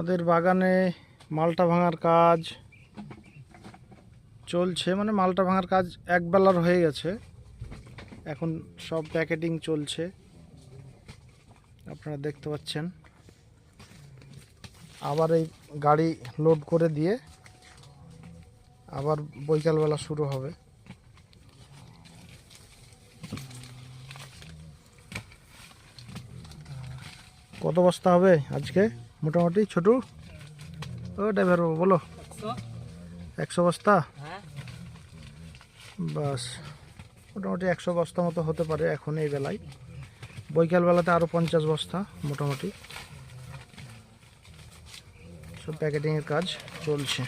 আমাদের বাগানে মালটা ভাঙার কাজ চলছে, মানে মালটা ভাঙার কাজ এক বেলার হয়ে গেছে, এখন সব প্যাকেটিং চলছে আপনারা দেখতে পাচ্ছেন। আবার এই গাড়ি লোড করে দিয়ে আবার বৈকালবেলা শুরু হবে। কত বস্তা হবে আজকে মোটামুটি ছোটু? ও ড্রাইভার বাবু বলো। 100 বস্তা? বাস, মোটামুটি 100 বস্তা মতো হতে পারে এখন এই বেলায়। বৈকালবেলাতে আরও 50 বস্তা মোটামুটি। সব প্যাকেটিংয়ের কাজ চলছে।